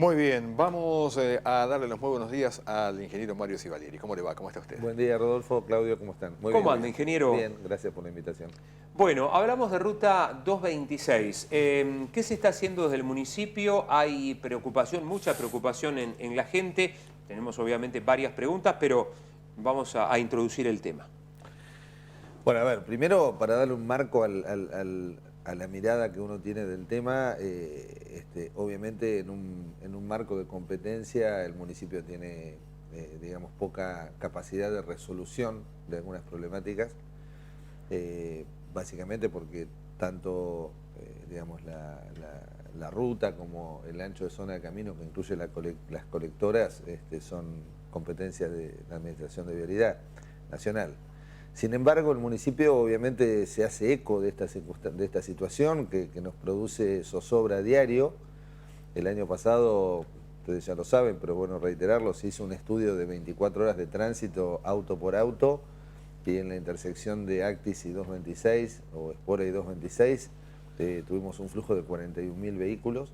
Muy bien, vamos a darle los muy buenos días al ingeniero Mario Sivalieri. ¿Cómo le va? ¿Cómo está usted? Buen día, Rodolfo. Claudio, ¿cómo están? Muy bien. ¿Cómo anda, ingeniero? Bien, gracias por la invitación. Bueno, hablamos de Ruta 226. ¿Qué se está haciendo desde el municipio? Hay preocupación, mucha preocupación en la gente. Tenemos obviamente varias preguntas, pero vamos a introducir el tema. Bueno, a ver, primero para darle un marco a la mirada que uno tiene del tema, obviamente en un marco de competencia el municipio tiene, digamos, poca capacidad de resolución de algunas problemáticas, básicamente porque tanto, digamos, la ruta como el ancho de zona de camino que incluye las colectoras son competencia de la Administración de Vialidad Nacional. Sin embargo, el municipio obviamente se hace eco de esta situación que nos produce zozobra a diario. El año pasado, ustedes ya lo saben, pero bueno reiterarlo, se hizo un estudio de 24 horas de tránsito auto por auto y en la intersección de Actis y 226 o Espora y 226 tuvimos un flujo de 41.000 vehículos.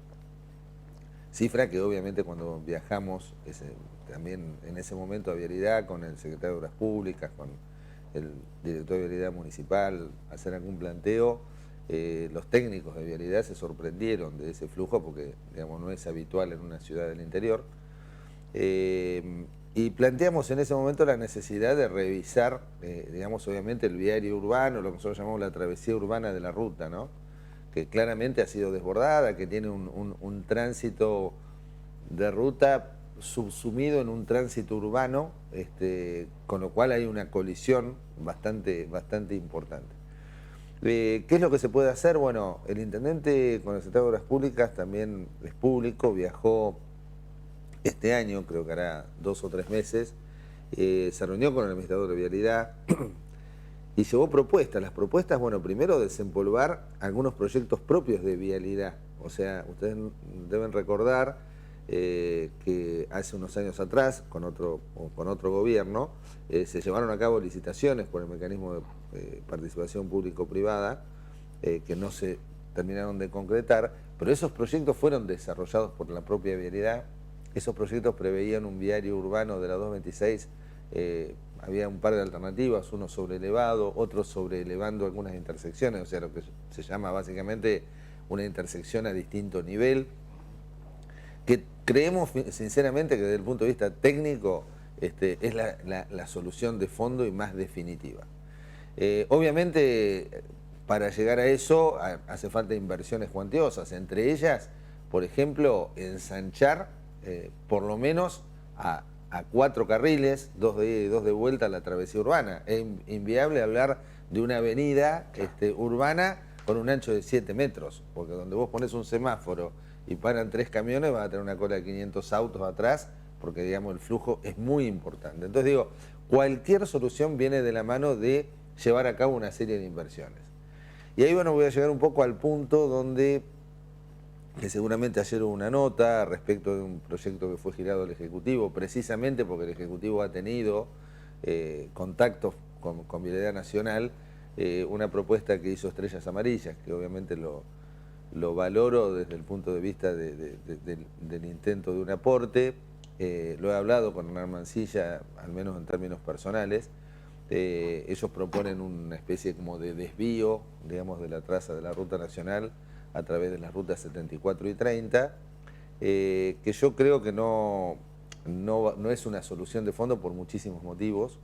Cifra que obviamente cuando viajamos también en ese momento a Vialidad con el secretario de Obras Públicas, con el director de Vialidad Municipal, hacer algún planteo, los técnicos de Vialidad se sorprendieron de ese flujo porque, digamos, no es habitual en una ciudad del interior. Y planteamos en ese momento la necesidad de revisar, digamos, obviamente el viario urbano, lo que nosotros llamamos la travesía urbana de la ruta, ¿no? Que claramente ha sido desbordada, que tiene un tránsito de ruta subsumido en un tránsito urbano, con lo cual hay una colisión bastante importante. ¿Qué es lo que se puede hacer? Bueno, el intendente con el secretario de Obras Públicas, también es público, viajó este año, creo que hará 2 o 3 meses, se reunió con el administrador de Vialidad y llevó propuestas. Las propuestas, bueno, primero desempolvar algunos proyectos propios de Vialidad. O sea, ustedes deben recordar que hace unos años atrás, con otro gobierno, se llevaron a cabo licitaciones por el mecanismo de participación público-privada, que no se terminaron de concretar, pero esos proyectos fueron desarrollados por la propia Vialidad. Esos proyectos preveían un viario urbano de la 226, había un par de alternativas, uno sobre elevado, otro sobre elevando algunas intersecciones, o sea, lo que se llama básicamente una intersección a distinto nivel, que creemos sinceramente que desde el punto de vista técnico es la solución de fondo y más definitiva. Obviamente, para llegar a eso hace falta inversiones cuantiosas, entre ellas, por ejemplo, ensanchar por lo menos a 4 carriles, 2 de ida y 2 de vuelta, la travesía urbana. Es inviable hablar de una avenida urbana con un ancho de 7 metros, porque donde vos pones un semáforo y paran 3 camiones, vas a tener una cola de 500 autos atrás, porque, digamos, el flujo es muy importante. Entonces digo, cualquier solución viene de la mano de llevar a cabo una serie de inversiones. Y ahí, bueno, voy a llegar un poco al punto donde, que seguramente ayer hubo una nota respecto de un proyecto que fue girado al Ejecutivo, precisamente porque el Ejecutivo ha tenido contactos con Vialidad Nacional, una propuesta que hizo Estrellas Amarillas, que obviamente lo valoro desde el punto de vista del intento de un aporte. Lo he hablado con Hernán Mancilla, al menos en términos personales. Ellos proponen una especie como de desvío, digamos, de la traza de la ruta nacional a través de las rutas 74 y 30, que yo creo que no es una solución de fondo por muchísimos motivos.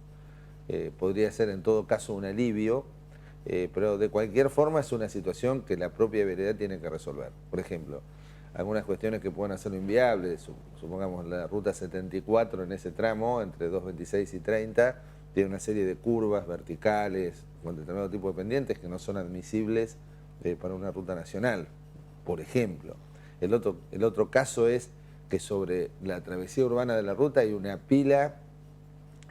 Podría ser en todo caso un alivio, pero de cualquier forma es una situación que la propia Vialidad tiene que resolver. Por ejemplo, algunas cuestiones que puedan hacerlo inviable, supongamos la ruta 74 en ese tramo, entre 226 y 30, tiene una serie de curvas verticales con determinado tipo de pendientes que no son admisibles para una ruta nacional, por ejemplo. El otro caso es que sobre la travesía urbana de la ruta hay una pila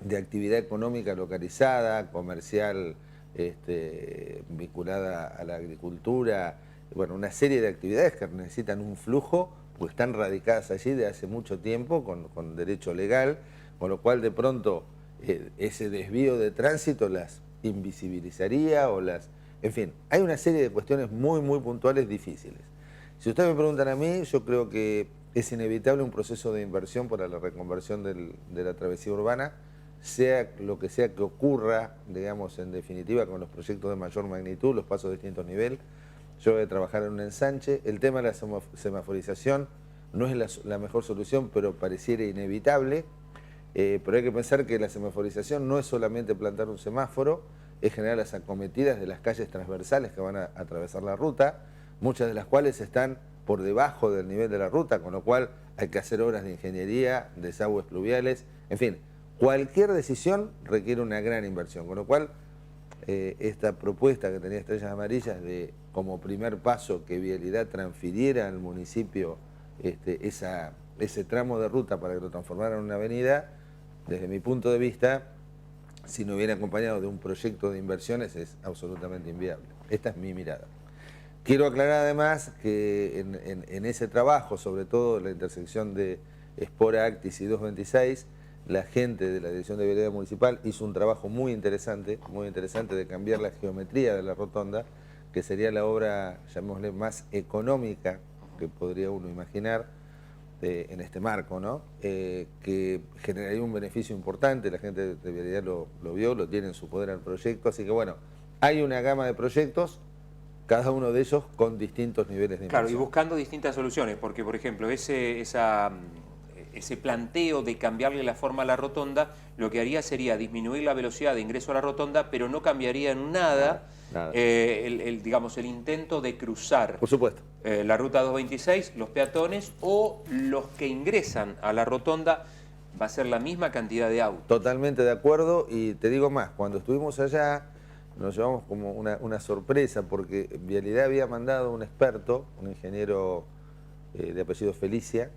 de actividad económica localizada, comercial, vinculada a la agricultura, bueno, una serie de actividades que necesitan un flujo, porque están radicadas allí de hace mucho tiempo con derecho legal, con lo cual de pronto ese desvío de tránsito las invisibilizaría o las... En fin, hay una serie de cuestiones muy puntuales difíciles. Si ustedes me preguntan a mí, yo creo que es inevitable un proceso de inversión para la reconversión de la travesía urbana, sea lo que sea que ocurra, digamos, en definitiva, con los proyectos de mayor magnitud, los pasos de distintos niveles. Yo voy a trabajar en un ensanche. El tema de la semaforización no es la mejor solución, pero pareciera inevitable. Pero hay que pensar que la semaforización no es solamente plantar un semáforo, es generar las acometidas de las calles transversales que van a atravesar la ruta, muchas de las cuales están por debajo del nivel de la ruta, con lo cual hay que hacer obras de ingeniería, desagües pluviales, en fin, cualquier decisión requiere una gran inversión, con lo cual esta propuesta que tenía Estrellas Amarillas de como primer paso que Vialidad transfiriera al municipio ese tramo de ruta para que lo transformara en una avenida, desde mi punto de vista, si no viene acompañado de un proyecto de inversiones, es absolutamente inviable. Esta es mi mirada. Quiero aclarar además que en ese trabajo, sobre todo en la intersección de Espora Actis y 226, la gente de la Dirección de Vialidad Municipal hizo un trabajo muy interesante de cambiar la geometría de la rotonda, que sería la obra, llamémosle, más económica que podría uno imaginar en este marco, ¿no? Que generaría un beneficio importante. La gente de Vialidad lo vio, lo tiene en su poder al proyecto, así que bueno, hay una gama de proyectos, cada uno de ellos con distintos niveles de inversión. Claro, y buscando distintas soluciones, porque por ejemplo, ese planteo de cambiarle la forma a la rotonda, lo que haría sería disminuir la velocidad de ingreso a la rotonda, pero no cambiaría en nada, digamos, el intento de cruzar, por supuesto, la ruta 226, los peatones o los que ingresan a la rotonda. Va a ser la misma cantidad de autos. Totalmente de acuerdo, y te digo más, cuando estuvimos allá nos llevamos como una sorpresa, porque Vialidad había mandado un experto, un ingeniero de apellido Felicia,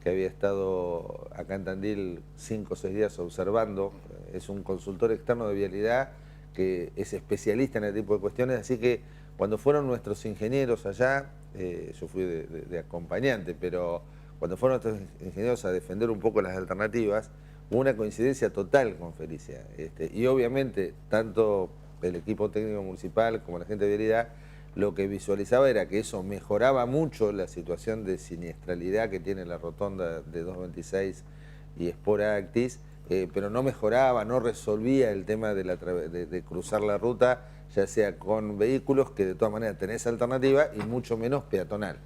que había estado acá en Tandil 5 o 6 días observando. Es un consultor externo de Vialidad que es especialista en este tipo de cuestiones, así que cuando fueron nuestros ingenieros allá, yo fui de acompañante, pero cuando fueron nuestros ingenieros a defender un poco las alternativas, hubo una coincidencia total con Felicia. Y obviamente, tanto el equipo técnico municipal como la gente de Vialidad, lo que visualizaba era que eso mejoraba mucho la situación de siniestralidad que tiene la rotonda de 226 y Espora Actis, pero no mejoraba, no resolvía el tema de cruzar la ruta, ya sea con vehículos, que de todas maneras tenés alternativa, y mucho menos peatonal.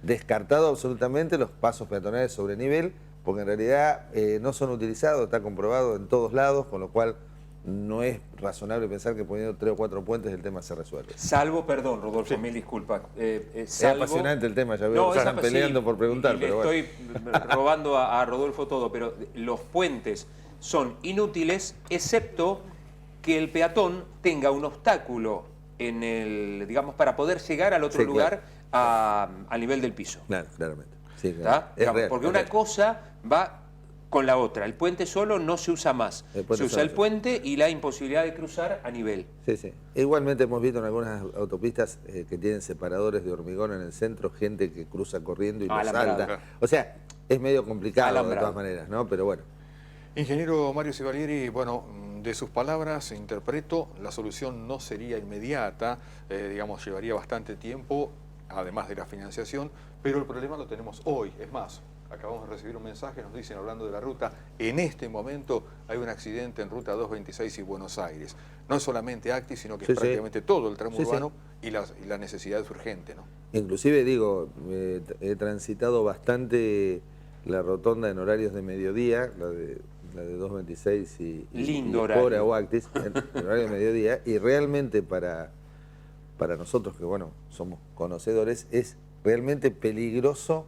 Descartado absolutamente los pasos peatonales sobre nivel, porque en realidad no son utilizados, está comprobado en todos lados, con lo cual no es razonable pensar que poniendo 3 o 4 puentes el tema se resuelve. Salvo, perdón, Rodolfo, mil disculpas. Es apasionante el tema, ya veo que están peleando por preguntar. Pero bueno. Estoy robando a Rodolfo todo, pero los puentes son inútiles, excepto que el peatón tenga un obstáculo en el, digamos, para poder llegar al otro lugar, claro, al nivel del piso. Claro, claramente. Sí, claro. Digamos, real, porque una cosa va con la otra. El puente solo no se usa más. Se usa el puente y la imposibilidad de cruzar a nivel. Sí, sí. Igualmente hemos visto en algunas autopistas que tienen separadores de hormigón en el centro, gente que cruza corriendo y los salta. O sea, es medio complicado de todas maneras, ¿no? Pero bueno. Ingeniero Mario Sivalieri, bueno, de sus palabras interpreto, la solución no sería inmediata, digamos, llevaría bastante tiempo, además de la financiación, pero el problema lo tenemos hoy. Es más, acabamos de recibir un mensaje, nos dicen, hablando de la ruta, en este momento hay un accidente en ruta 226 y Buenos Aires. No es solamente Actis, sino que es prácticamente todo el tramo urbano y la necesidad es urgente, ¿no? Inclusive, digo, he transitado bastante la rotonda en horarios de mediodía, la de 226 y Espora o Actis, en horario de mediodía, y realmente para nosotros, que bueno, somos conocedores, es realmente peligroso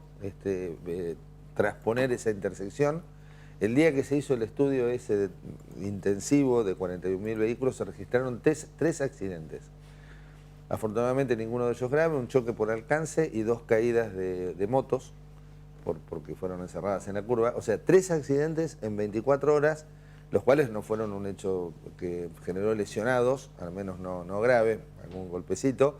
transponer esa intersección. El día que se hizo el estudio ese intensivo de 41.000 vehículos, se registraron 3 accidentes. Afortunadamente ninguno de ellos grave, un choque por alcance y 2 caídas de motos, porque fueron encerradas en la curva. O sea, 3 accidentes en 24 horas, los cuales no fueron un hecho que generó lesionados, al menos no grave, algún golpecito,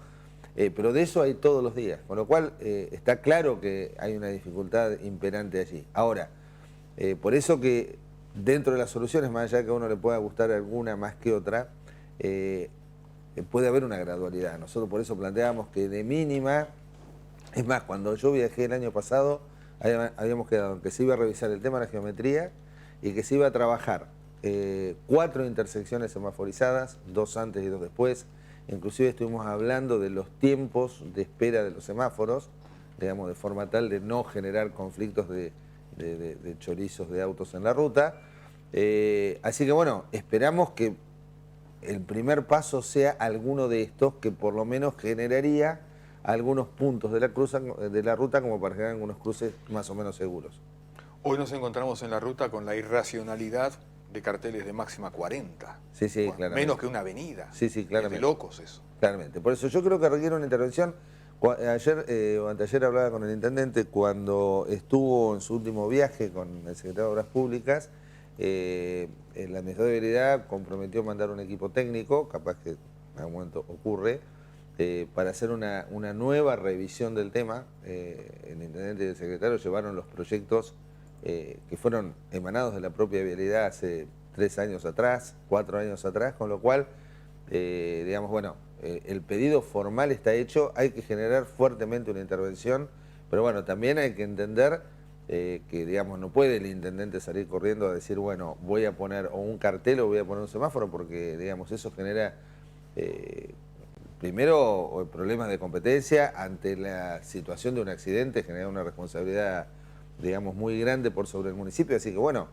pero de eso hay todos los días, con lo cual está claro que hay una dificultad imperante allí. Ahora, por eso que dentro de las soluciones, más allá que a uno le pueda gustar alguna más que otra, puede haber una gradualidad. Nosotros por eso planteamos que de mínima, es más, cuando yo viajé el año pasado, habíamos quedado en que se iba a revisar el tema de la geometría y que se iba a trabajar 4 intersecciones semaforizadas, 2 antes y 2 después. Inclusive estuvimos hablando de los tiempos de espera de los semáforos, digamos, de forma tal de no generar conflictos de chorizos de autos en la ruta. Así que bueno, esperamos que el primer paso sea alguno de estos que por lo menos generaría algunos puntos de la ruta como para generar algunos cruces más o menos seguros. Hoy nos encontramos en la ruta con la irracionalidad de carteles de máxima 40. Sí, sí, Bueno, claramente. menos que una avenida. Sí, sí, claramente. Es de locos eso. Claramente. Por eso yo creo que requiere una intervención. Ayer o anteayer hablaba con el intendente cuando estuvo en su último viaje con el secretario de Obras Públicas. El administrador de vialidad comprometió mandar un equipo técnico, capaz que en algún momento ocurre, para hacer una nueva revisión del tema. El intendente y el secretario llevaron los proyectos que fueron emanados de la propia vialidad hace 3 años atrás, 4 años atrás, con lo cual, digamos, bueno, el pedido formal está hecho, hay que generar fuertemente una intervención, pero bueno, también hay que entender que, digamos, no puede el intendente salir corriendo a decir, bueno, voy a poner o un cartel o voy a poner un semáforo, porque, digamos, eso genera, primero, problemas de competencia ante la situación de un accidente, genera una responsabilidad, digamos, muy grande por sobre el municipio, así que bueno,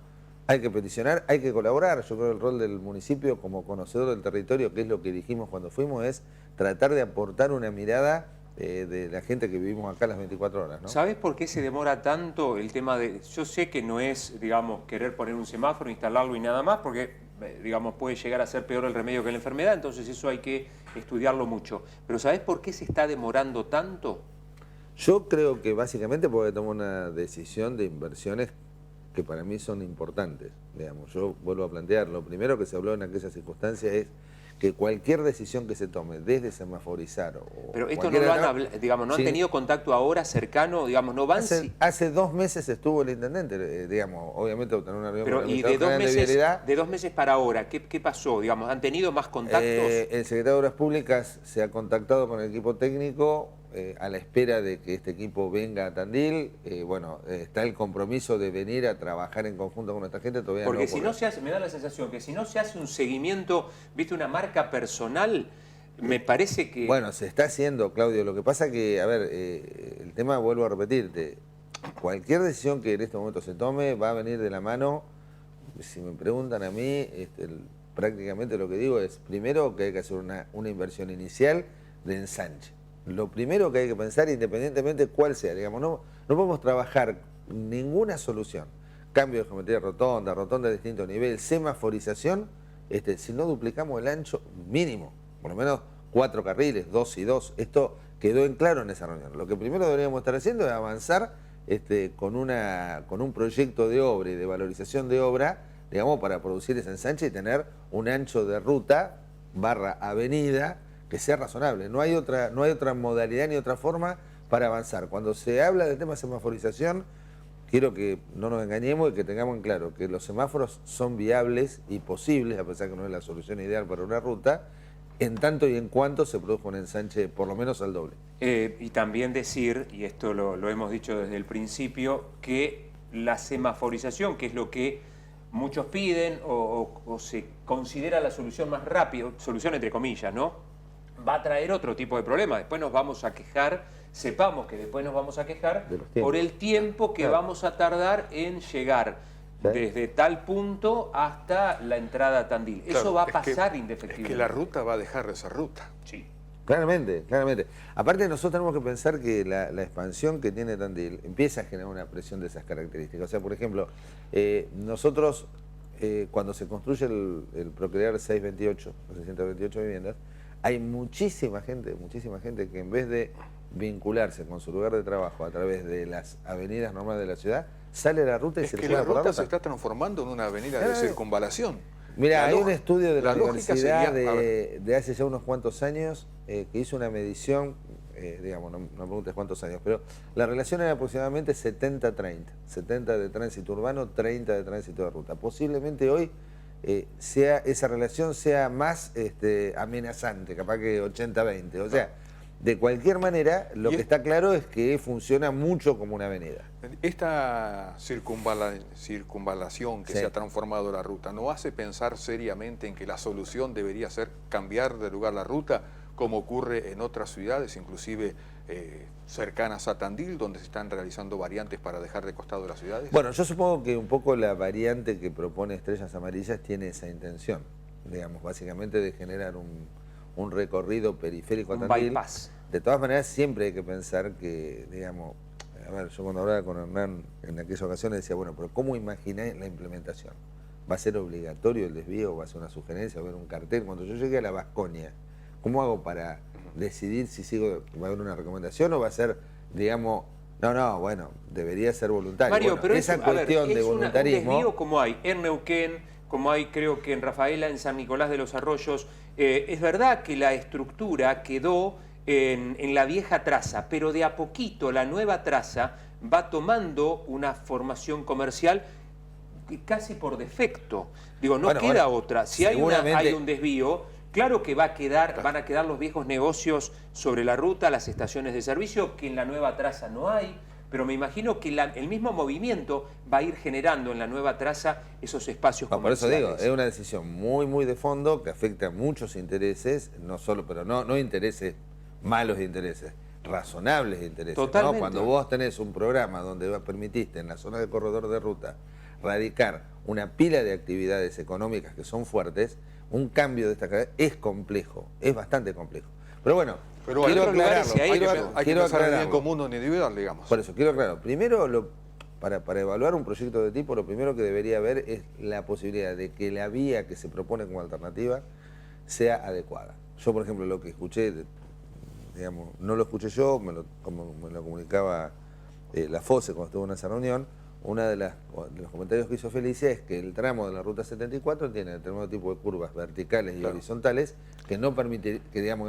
hay que peticionar, hay que colaborar. Yo creo que el rol del municipio como conocedor del territorio, que es lo que dijimos cuando fuimos, es tratar de aportar una mirada de la gente que vivimos acá las 24 horas, ¿no? ¿Sabés por qué se demora tanto el tema de...? Yo sé que no es, digamos, querer poner un semáforo, instalarlo y nada más, porque, digamos, puede llegar a ser peor el remedio que la enfermedad, entonces eso hay que estudiarlo mucho. Pero ¿sabés por qué se está demorando tanto? Yo creo que básicamente porque toma una decisión de inversiones que para mí son importantes. Digamos, yo vuelvo a plantear, lo primero que se habló en aquella circunstancia es que cualquier decisión que se tome, desde semaforizar o... Pero esto no lo han hablado, digamos, no han tenido contacto ahora cercano, digamos, no van... Hace 2 meses estuvo el intendente, digamos, obviamente obtener una reunión pero con el y de 2 meses, vialidad. de 2 meses para ahora, ¿qué pasó? Digamos, ¿han tenido más contactos? El secretario de Obras Públicas se ha contactado con el equipo técnico a la espera de que este equipo venga a Tandil. Bueno, está el compromiso de venir a trabajar en conjunto con esta gente, todavía Porque no si no se hace, me da la sensación que si no se hace un seguimiento, viste, una marca personal, me parece que... Bueno, se está haciendo, Claudio. Lo que pasa que, a ver, el tema, vuelvo a repetirte, cualquier decisión que en este momento se tome va a venir de la mano. Si me preguntan a mí, prácticamente lo que digo es, primero, que hay que hacer una inversión inicial de ensanche. Lo primero que hay que pensar, independientemente cuál sea, digamos, no podemos trabajar ninguna solución. Cambio de geometría rotonda, rotonda de distinto nivel, semaforización, si no duplicamos el ancho mínimo, por lo menos 4 carriles, 2 y 2. Esto quedó en claro en esa reunión. Lo que primero deberíamos estar haciendo es avanzar con un proyecto de obra y de valorización de obra, digamos, para producir ese ensanche y tener un ancho de ruta / avenida que sea razonable. No hay otra modalidad ni otra forma para avanzar. Cuando se habla del tema de semaforización, quiero que no nos engañemos y que tengamos en claro que los semáforos son viables y posibles, a pesar que no es la solución ideal para una ruta, en tanto y en cuanto se produzca un ensanche por lo menos al doble. Y también decir, y esto lo hemos dicho desde el principio, que la semaforización, que es lo que muchos piden o se considera la solución más rápida, solución entre comillas, ¿no?, va a traer otro tipo de problema. Después nos vamos a quejar, sepamos que después nos vamos a quejar por el tiempo que vamos a tardar en llegar desde tal punto hasta la entrada a Tandil. Claro, eso va a pasar indefectiblemente. Es que la ruta va a dejar de ser ruta. Sí. Claramente, claramente. Aparte, nosotros tenemos que pensar que la expansión que tiene Tandil empieza a generar una presión de esas características. O sea, por ejemplo, nosotros, cuando se construye el Procrear 628, los 628 viviendas, hay muchísima gente que en vez de vincularse con su lugar de trabajo a través de las avenidas normales de la ciudad, sale a la ruta y es se que le la por ruta se está transformando en una avenida de circunvalación. Mira, hay un estudio de la universidad sería, de hace ya unos cuantos años que hizo una medición, digamos, no me preguntes cuántos años, pero la relación era aproximadamente 70-30. 70 de tránsito urbano, 30 de tránsito de ruta. Posiblemente hoy esa relación sea más amenazante, capaz que 80-20. O sea, De cualquier manera, lo que está claro es que funciona mucho como una avenida. Esta circunvalación que Sí. se ha transformado la ruta, ¿no hace pensar seriamente en que la solución debería ser cambiar de lugar la ruta, como ocurre en otras ciudades, inclusive cercanas a Tandil, donde se están realizando variantes para dejar de costado las ciudades? Bueno, yo supongo que un poco la variante que propone Estrellas Amarillas tiene esa intención, digamos, básicamente de generar un recorrido periférico a Un Tandil. bypass. De todas maneras, siempre hay que pensar que, digamos, a ver, yo cuando hablaba con Hernán en aquella ocasión le decía, bueno, pero ¿cómo imaginé la implementación? ¿Va a ser obligatorio el desvío? ¿Va a ser una sugerencia? ¿Va a haber un cartel? Cuando yo llegué a la Vasconia, ¿cómo hago para decidir si sigo, va a haber una recomendación o va a ser, digamos, no, bueno, debería ser voluntario? Mario, Bueno, pero esa cuestión de un voluntarismo... desvío como hay en Neuquén, como hay creo que en Rafaela, en San Nicolás de los Arroyos. Es verdad que la estructura quedó en la vieja traza, pero de a poquito la nueva traza va tomando una formación comercial casi por defecto. Digo, no Bueno, queda ahora, otra. Si seguramente... hay un desvío, claro que van a quedar los viejos negocios sobre la ruta, las estaciones de servicio, que en la nueva traza no hay, pero me imagino que el mismo movimiento va a ir generando en la nueva traza esos espacios por eso comerciales. digo, es una decisión muy de fondo que afecta a muchos intereses, no solo, pero no intereses malos intereses, razonables intereses. Totalmente. ¿No? Cuando vos tenés un programa donde permitiste en la zona de corredor de ruta radicar una pila de actividades económicas que son fuertes, un cambio de esta cadena es complejo, es bastante complejo. Pero bueno, Pero quiero hay otros lugares, aclararlo. hay que pensar en el bien común no individual, digamos. Por eso, quiero aclarar. Primero, para evaluar un proyecto de tipo, lo primero que debería haber es la posibilidad de que la vía que se propone como alternativa sea adecuada. Yo, por ejemplo, lo que escuché, digamos, no lo escuché yo, como me lo comunicaba la FOSE cuando estuvo en esa reunión, uno de los comentarios que hizo Felicia es que el tramo de la Ruta 74 tiene determinado tipo de curvas verticales y horizontales que no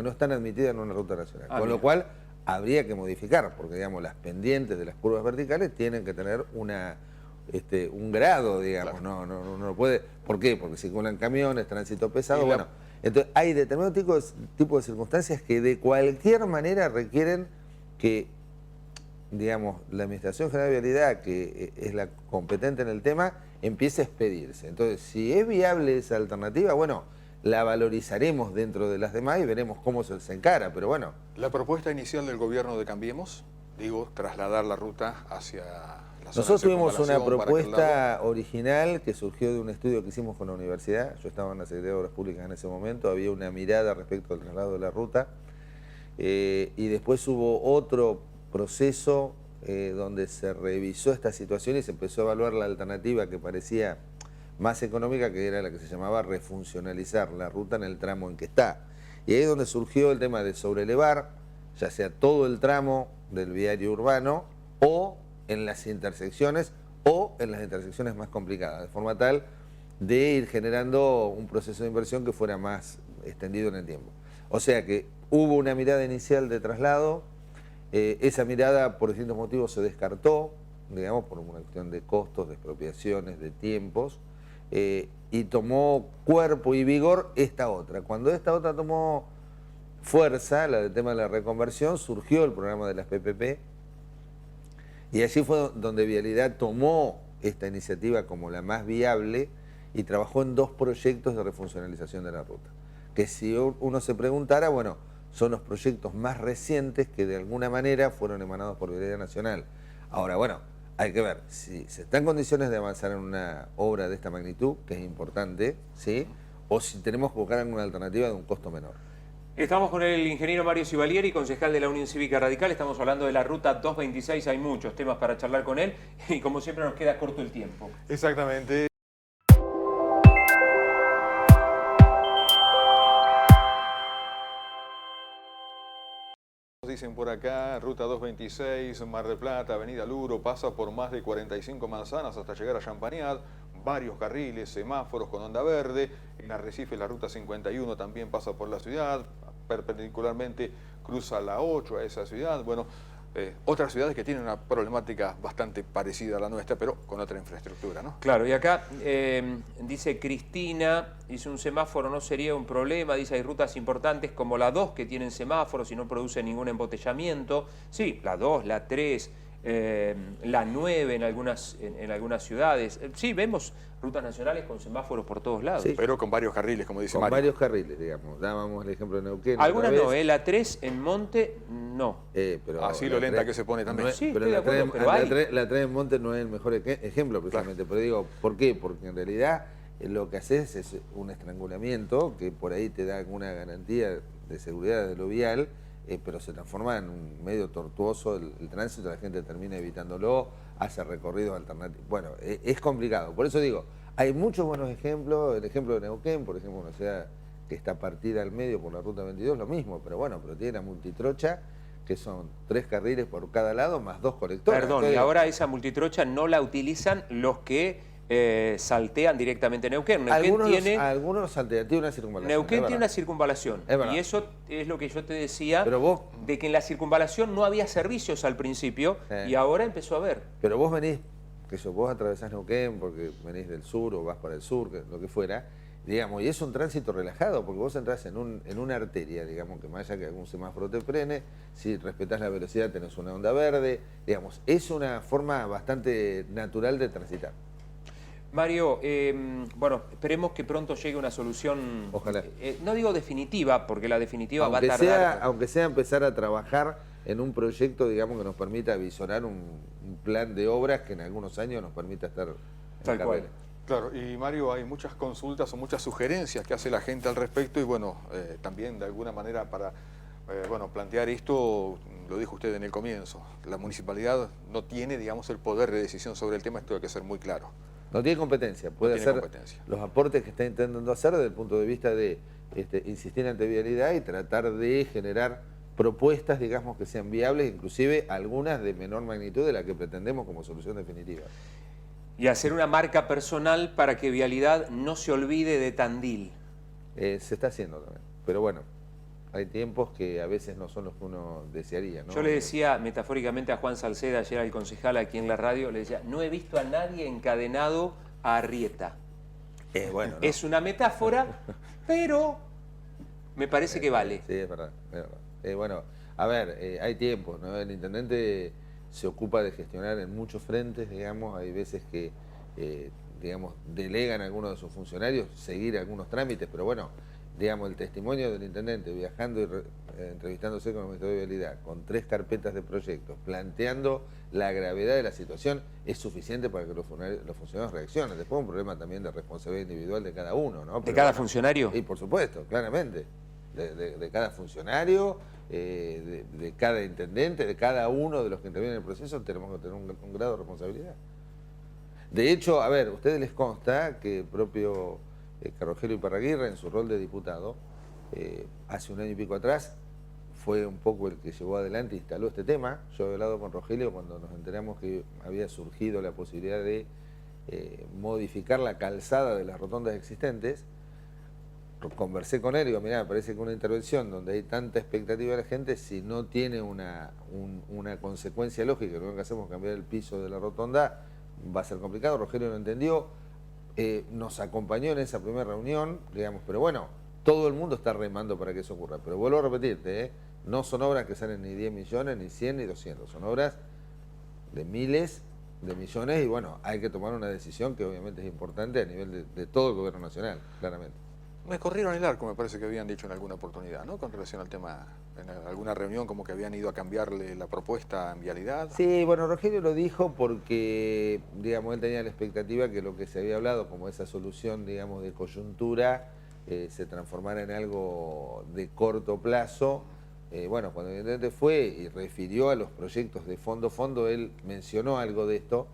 están admitidas en una ruta nacional. Con lo cual habría que modificar, porque digamos las pendientes de las curvas verticales tienen que tener un grado, digamos, no puede. ¿Por qué? Porque circulan camiones, tránsito pesado, bueno. Entonces hay determinado tipo de circunstancias que de cualquier manera requieren que, digamos, la Administración General de Vialidad, que es la competente en el tema, empiece a expedirse. Entonces, si es viable esa alternativa, bueno, la valorizaremos dentro de las demás y veremos cómo se encara, pero bueno. La propuesta inicial del gobierno de Cambiemos, digo, trasladar la ruta hacia la zona Nosotros de tuvimos una circunvalación para aquel propuesta lado. original que surgió de un estudio que hicimos con la universidad. Yo estaba en la Secretaría de Obras Públicas en ese momento, había una mirada respecto al traslado de la ruta y después hubo otro proceso donde se revisó esta situación y se empezó a evaluar la alternativa que parecía más económica, que era la que se llamaba refuncionalizar la ruta en el tramo en que está. Y ahí es donde surgió el tema de sobrelevar, ya sea todo el tramo del viario urbano o en las intersecciones o en las intersecciones más complicadas, de forma tal de ir generando un proceso de inversión que fuera más extendido en el tiempo. O sea que hubo una mirada inicial de traslado, esa mirada por distintos motivos se descartó, digamos, por una cuestión de costos, de expropiaciones, de tiempos, y tomó cuerpo y vigor esta otra. Cuando esta otra tomó fuerza, la del tema de la reconversión, surgió el programa de las PPP, y allí fue donde Vialidad tomó esta iniciativa como la más viable y trabajó en 2 proyectos de refuncionalización de la ruta. Que si uno se preguntara, bueno, son los proyectos más recientes que de alguna manera fueron emanados por Vialidad Nacional. Ahora, bueno, hay que ver si se está en condiciones de avanzar en una obra de esta magnitud, que es importante, ¿sí? O si tenemos que buscar alguna alternativa de un costo menor. Estamos con el ingeniero Mario Civalieri, concejal de la Unión Cívica Radical. Estamos hablando de la Ruta 226. Hay muchos temas para charlar con él y como siempre nos queda corto el tiempo. Exactamente. Dicen por acá, Ruta 226, Mar del Plata, Avenida Luro, pasa por más de 45 manzanas hasta llegar a Champagnat, varios carriles, semáforos con onda verde. En Arrecife la Ruta 51 también pasa por la ciudad, perpendicularmente cruza la 8 a esa ciudad. Bueno, otras ciudades que tienen una problemática bastante parecida a la nuestra, pero con otra infraestructura, ¿no? Claro, y acá dice Cristina, dice un semáforo no sería un problema, dice hay rutas importantes como la 2 que tienen semáforos y no producen ningún embotellamiento. Sí, la 2, la 3, la 9 en algunas ciudades. Sí, vemos rutas nacionales con semáforos por todos lados. Sí. Pero con varios carriles, como dice Con Mario. varios carriles, digamos. Dábamos el ejemplo de Neuquén. Algunas otra no, vez. la 3 en Monte no. Pero Así la lo lenta tres- que se pone también. no es- Sí, pero estoy de la acuerdo, tres- pero la hay. tres- la tres en Monte no es el mejor ejemplo, precisamente. Pero digo, ¿por qué? Porque en realidad lo que haces es un estrangulamiento que por ahí te da alguna garantía de seguridad de lo vial, pero se transforma en un medio tortuoso el tránsito, la gente termina evitándolo, hace recorridos alternativos. Bueno, es complicado. Por eso digo, hay muchos buenos ejemplos. El ejemplo de Neuquén, por ejemplo, una ciudad que está partida al medio por la Ruta 22, lo mismo, pero bueno, pero tiene la multitrocha, que son 3 carriles por cada lado, más 2 colectores. Perdón, Entonces, y ahora esa multitrocha no la utilizan los que saltean directamente Neuquén. algunos saltean, tiene una circunvalación. Neuquén es tiene verdad. una circunvalación. Es verdad. Y eso es lo que yo te decía, Pero vos, de que en la circunvalación no había servicios al principio y ahora empezó a haber. pero vos venís, vos atravesás Neuquén porque venís del sur o vas para el sur, lo que fuera, digamos, y es un tránsito relajado, porque vos entrás en una arteria, digamos, que más allá que algún semáforo te frene, si respetás la velocidad tenés una onda verde, digamos, es una forma bastante natural de transitar. Mario, bueno, esperemos que pronto llegue una solución, Ojalá. No digo definitiva, porque la definitiva va a tardar. Aunque sea empezar a trabajar en un proyecto, digamos, que nos permita visorar un plan de obras que en algunos años nos permita estar en Tal cual. carrera. Claro, y Mario, hay muchas consultas o muchas sugerencias que hace la gente al respecto y bueno, también de alguna manera para plantear esto, lo dijo usted en el comienzo, la municipalidad no tiene, digamos, el poder de decisión sobre el tema, esto hay que ser muy claro. No tiene competencia, puede tiene hacer competencia. los aportes que está intentando hacer desde el punto de vista de insistir ante vialidad y tratar de generar propuestas, digamos, que sean viables, inclusive algunas de menor magnitud de la que pretendemos como solución definitiva. Y hacer una marca personal para que Vialidad no se olvide de Tandil. Se está haciendo también, pero bueno, hay tiempos que a veces no son los que uno desearía, ¿no? Yo le decía metafóricamente a Juan Salceda, ayer al concejal aquí en la radio, le decía, no he visto a nadie encadenado a Arrieta. Bueno, ¿no? Es una metáfora, pero me parece que vale. Sí, es verdad. Es verdad. Bueno, a ver, hay tiempos, ¿no? El intendente se ocupa de gestionar en muchos frentes, digamos, hay veces que, digamos, delegan a algunos de sus funcionarios seguir algunos trámites, pero bueno, digamos, el testimonio del intendente viajando y entrevistándose con el Ministerio de Vialidad, con 3 carpetas de proyectos, planteando la gravedad de la situación, es suficiente para que los funcionarios reaccionen. Después un problema también de responsabilidad individual de cada uno, ¿no? ¿De cada funcionario? Y por supuesto, claramente. De cada funcionario, de cada intendente, de cada uno de los que intervienen en el proceso, tenemos que tener un grado de responsabilidad. De hecho, a ver, a ustedes les consta que el propio Rogelio Iparraguirre, en su rol de diputado, hace un año y pico atrás, fue un poco el que llevó adelante e instaló este tema. Yo he hablado con Rogelio cuando nos enteramos que había surgido la posibilidad de modificar la calzada de las rotondas existentes. Conversé con él y digo, mirá, me parece que una intervención donde hay tanta expectativa de la gente, si no tiene una consecuencia lógica, lo único que hacemos es cambiar el piso de la rotonda, va a ser complicado. Rogelio lo entendió, nos acompañó en esa primera reunión, digamos, pero bueno, todo el mundo está remando para que eso ocurra. Pero vuelvo a repetirte, no son obras que salen ni 10 millones, ni 100, ni 200, son obras de miles de millones y bueno, hay que tomar una decisión que obviamente es importante a nivel de todo el gobierno nacional, claramente. Me corrieron el arco, me parece que habían dicho en alguna oportunidad, ¿no? Con relación al tema, en alguna reunión, como que habían ido a cambiarle la propuesta en vialidad. Sí, bueno, Rogelio lo dijo porque, digamos, él tenía la expectativa que lo que se había hablado como esa solución, digamos, de coyuntura, se transformara en algo de corto plazo. Bueno, cuando evidentemente fue y refirió a los proyectos de fondo, él mencionó algo de esto,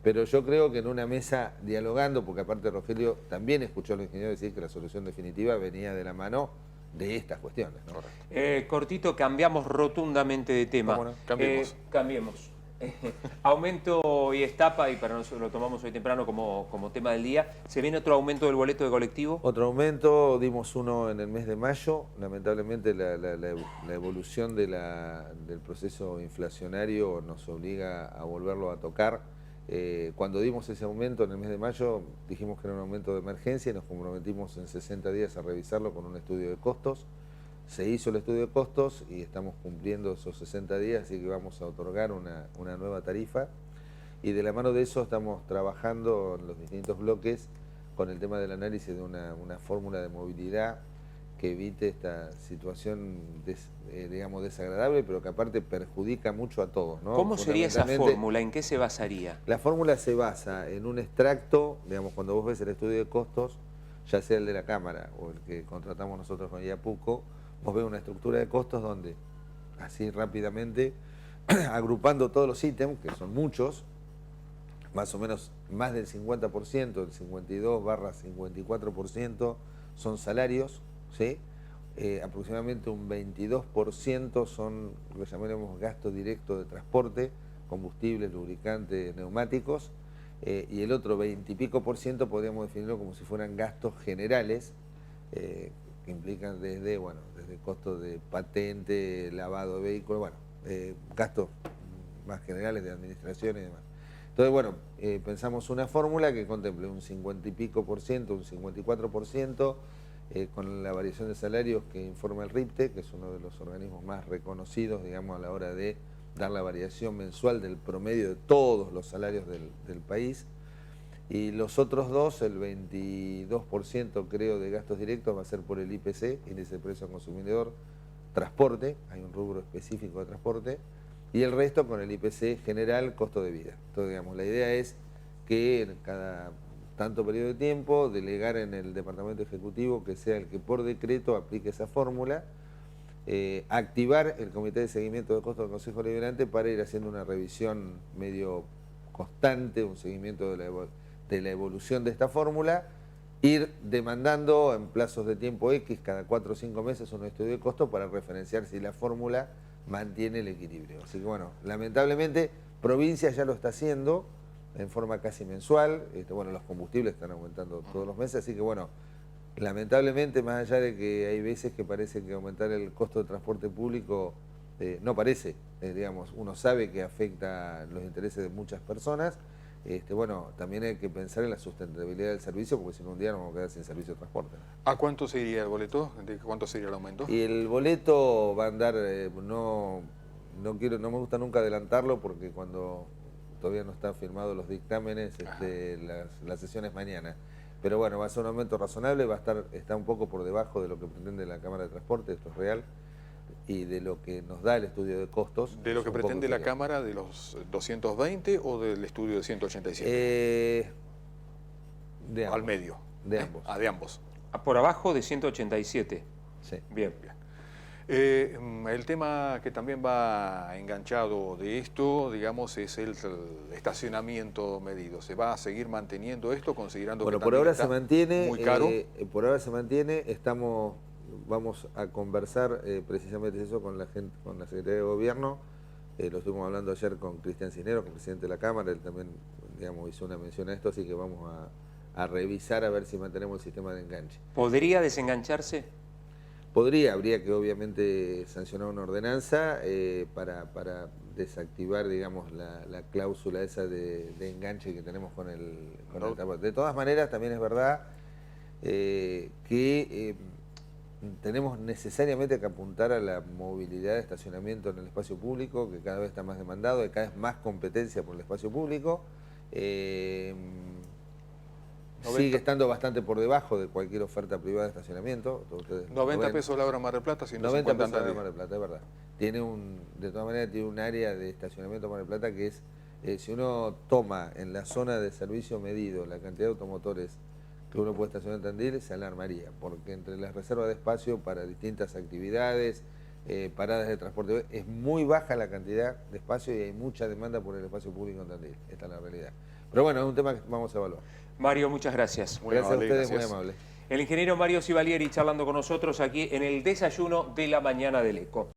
pero yo creo que en una mesa dialogando, porque aparte Rogelio también escuchó a los ingenieros decir que la solución definitiva venía de la mano de estas cuestiones, ¿no? Cortito, cambiamos rotundamente de tema. ¿Cómo no? Cambiemos. Cambiemos. Aumento y etapa, y para nosotros lo tomamos hoy temprano como tema del día. ¿Se viene otro aumento del boleto de colectivo? Otro aumento, dimos uno en el mes de mayo. Lamentablemente la evolución del proceso inflacionario nos obliga a volverlo a tocar. Cuando dimos ese aumento en el mes de mayo, dijimos que era un aumento de emergencia y nos comprometimos en 60 días a revisarlo con un estudio de costos. Se hizo el estudio de costos y estamos cumpliendo esos 60 días, así que vamos a otorgar una nueva tarifa. Y de la mano de eso estamos trabajando en los distintos bloques con el tema del análisis de una fórmula de movilidad que evite esta situación, digamos, desagradable, pero que aparte perjudica mucho a todos, ¿no? ¿Cómo sería esa fórmula? ¿En qué se basaría? La fórmula se basa en un extracto, digamos, cuando vos ves el estudio de costos, ya sea el de la Cámara o el que contratamos nosotros con IAPUCO, vos ves una estructura de costos donde, así rápidamente, agrupando todos los ítems, que son muchos, más o menos más del 50%, el 52/54% son salarios, ¿sí? Aproximadamente un 22% son lo que llamaremos gasto directo de transporte, combustibles, lubricantes, neumáticos, y el otro 20 y pico por ciento podríamos definirlo como si fueran gastos generales, que implican desde costos de patente, lavado de vehículos, gastos más generales de administración y demás. Entonces, pensamos una fórmula que contemple un 50 y pico por ciento, un 54%, con la variación de salarios que informa el RIPTE, que es uno de los organismos más reconocidos, digamos, a la hora de dar la variación mensual del promedio de todos los salarios del país. Y los otros dos, el 22% creo de gastos directos va a ser por el IPC, índice de precio al consumidor, transporte, hay un rubro específico de transporte, y el resto con el IPC general, costo de vida. Entonces, digamos, la idea es que en cada tanto periodo de tiempo, delegar en el Departamento Ejecutivo que sea el que por decreto aplique esa fórmula, activar el Comité de Seguimiento de Costos del Consejo Deliberante para ir haciendo una revisión medio constante, un seguimiento de la evolución de esta fórmula, ir demandando en plazos de tiempo X, cada 4 o 5 meses, un estudio de costo para referenciar si la fórmula mantiene el equilibrio. Así que lamentablemente provincia ya lo está haciendo en forma casi mensual. Los combustibles están aumentando todos los meses, así que lamentablemente, más allá de que hay veces que parece que aumentar el costo de transporte público no parece, digamos, uno sabe que afecta los intereses de muchas personas. También hay que pensar en la sustentabilidad del servicio, porque si no un día nos vamos a quedar sin servicio de transporte. ¿A cuánto sería el boleto? ¿De cuánto sería el aumento? Y el boleto va a andar, no me gusta nunca adelantarlo, porque cuando todavía no están firmados los dictámenes, la sesión es mañana. Pero va a ser un aumento razonable, está un poco por debajo de lo que pretende la Cámara de Transporte, esto es real, y de lo que nos da el estudio de costos. ¿De lo que pretende la Cámara, de los 220 o del estudio de 187? De ambos. Al medio. De ambos. De ambos. Por abajo de 187. Sí. Bien. El tema que también va enganchado de esto, digamos, es el estacionamiento medido. ¿Se va a seguir manteniendo esto, considerando que por ahora se mantiene, muy caro? Por ahora se mantiene, vamos a conversar precisamente eso con la Secretaría de Gobierno. Lo estuvimos hablando ayer con Cristian Cisneros, con el presidente de la Cámara, él también, digamos, hizo una mención a esto, así que vamos a revisar a ver si mantenemos el sistema de enganche. ¿Podría desengancharse? Habría que obviamente sancionar una ordenanza para desactivar, digamos, la cláusula esa de enganche que tenemos con el transporte. De todas maneras, también es verdad que tenemos necesariamente que apuntar a la movilidad de estacionamiento en el espacio público, que cada vez está más demandado, que cada vez más competencia por el espacio público. Sigue estando bastante por debajo de cualquier oferta privada de estacionamiento. 90 pesos la hora en Mar del Plata, 90 pesos la hora en Mar del Plata, es verdad. De todas maneras tiene un área de estacionamiento en Mar del Plata que es, si uno toma en la zona de servicio medido la cantidad de automotores que uno puede estacionar en Tandil, se alarmaría, porque entre las reservas de espacio para distintas actividades, paradas de transporte, es muy baja la cantidad de espacio y hay mucha demanda por el espacio público en Tandil. Esta es la realidad. Pero es un tema que vamos a evaluar. Mario, muchas gracias. Gracias a ustedes, muy amable. El ingeniero Mario Sivalieri charlando con nosotros aquí en el desayuno de la mañana del ECO.